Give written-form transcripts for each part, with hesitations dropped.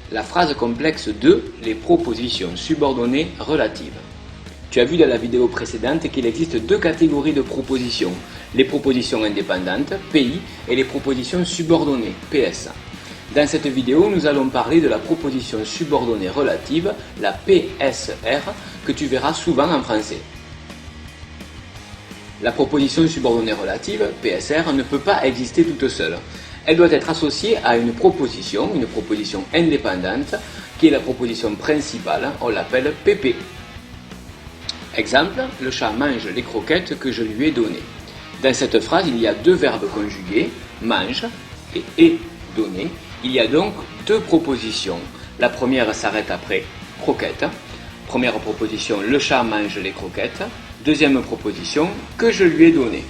La phrase complexe 2, les propositions subordonnées relatives. Tu as vu dans la vidéo précédente qu'il existe deux catégories de propositions, les propositions indépendantes, PI, et les propositions subordonnées, PS. Dans cette vidéo, nous allons parler de la proposition subordonnée relative, la PSR, que tu verras souvent en français. La proposition subordonnée relative, PSR, ne peut pas exister toute seule. Elle doit être associée à une proposition indépendante, qui est la proposition principale, on l'appelle PP. Exemple, le chat mange les croquettes que je lui ai données. Dans cette phrase, il y a deux verbes conjugués, mange et est donné. Il y a donc deux propositions. La première s'arrête après croquettes. Première proposition, le chat mange les croquettes. Deuxième proposition, que je lui ai donné.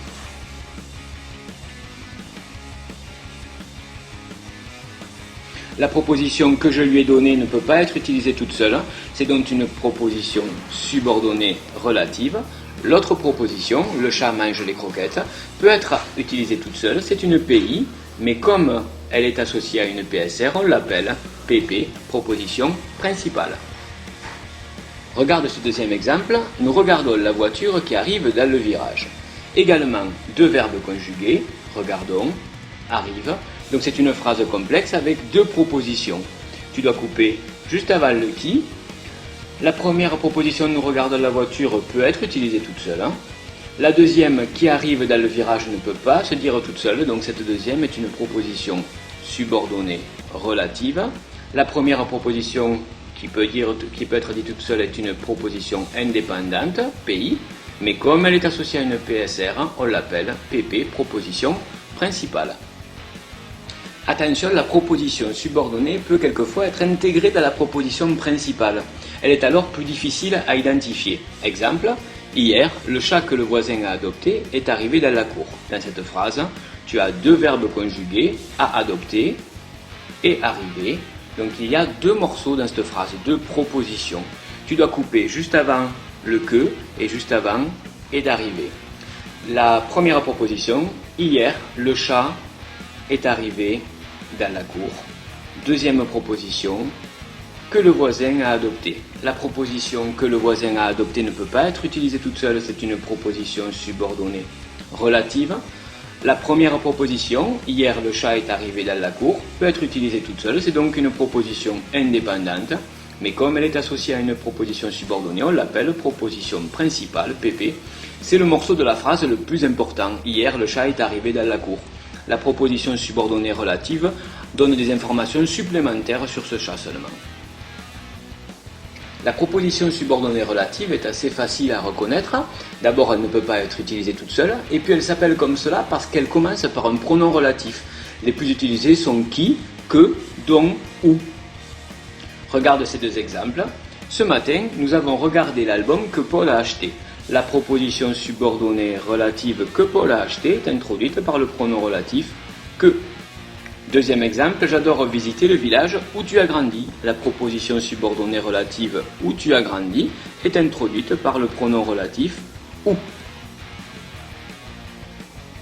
La proposition que je lui ai donnée ne peut pas être utilisée toute seule, c'est donc une proposition subordonnée relative. L'autre proposition, le chat mange les croquettes, peut être utilisée toute seule, c'est une PI, mais comme elle est associée à une PSR, on l'appelle PP, proposition principale. Regarde ce deuxième exemple, nous regardons la voiture qui arrive dans le virage. Également, deux verbes conjugués, regardons, arrive. Donc c'est une phrase complexe avec deux propositions. Tu dois couper juste avant le qui. La première proposition, nous regardons la voiture, peut être utilisée toute seule. La deuxième, qui arrive dans le virage, ne peut pas se dire toute seule. Donc cette deuxième est une proposition subordonnée relative. La première proposition qui peut être dite toute seule est une proposition indépendante, PI. Mais comme elle est associée à une PSR, on l'appelle PP, proposition principale. Attention, la proposition subordonnée peut quelquefois être intégrée dans la proposition principale. Elle est alors plus difficile à identifier. Exemple, hier, le chat que le voisin a adopté est arrivé dans la cour. Dans cette phrase, tu as deux verbes conjugués, à adopter et arriver. Donc il y a deux morceaux dans cette phrase, deux propositions. Tu dois couper juste avant le que et juste avant et d'arriver. La première proposition, hier, le chat est arrivé dans la cour. Deuxième proposition, que le voisin a adopté. La proposition que le voisin a adopté ne peut pas être utilisée toute seule, c'est une proposition subordonnée relative. La première proposition, hier le chat est arrivé dans la cour, peut être utilisée toute seule, c'est donc une proposition indépendante, mais comme elle est associée à une proposition subordonnée, on l'appelle proposition principale, PP. C'est le morceau de la phrase le plus important, hier le chat est arrivé dans la cour. La proposition subordonnée relative donne des informations supplémentaires sur ce chat seulement. La proposition subordonnée relative est assez facile à reconnaître. D'abord, elle ne peut pas être utilisée toute seule, et puis elle s'appelle comme cela parce qu'elle commence par un pronom relatif. Les plus utilisés sont qui, que, dont, où. Regarde ces deux exemples. Ce matin, nous avons regardé l'album que Paul a acheté. La proposition subordonnée relative que Paul a acheté est introduite par le pronom relatif que. Deuxième exemple, j'adore visiter le village où tu as grandi. La proposition subordonnée relative où tu as grandi est introduite par le pronom relatif où.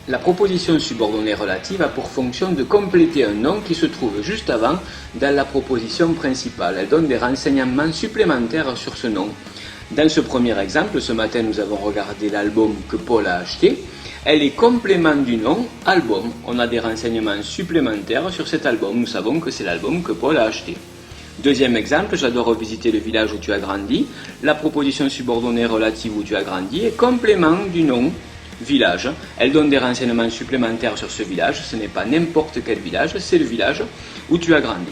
La proposition subordonnée relative a pour fonction de compléter un nom qui se trouve juste avant dans la proposition principale. Elle donne des renseignements supplémentaires sur ce nom. Dans ce premier exemple, ce matin nous avons regardé l'album que Paul a acheté. Elle est complément du nom album. On a des renseignements supplémentaires sur cet album. Nous savons que c'est l'album que Paul a acheté. Deuxième exemple, j'adore visiter le village où tu as grandi. La proposition subordonnée relative où tu as grandi est complément du nom village. Elle donne des renseignements supplémentaires sur ce village. Ce n'est pas n'importe quel village, c'est le village où tu as grandi.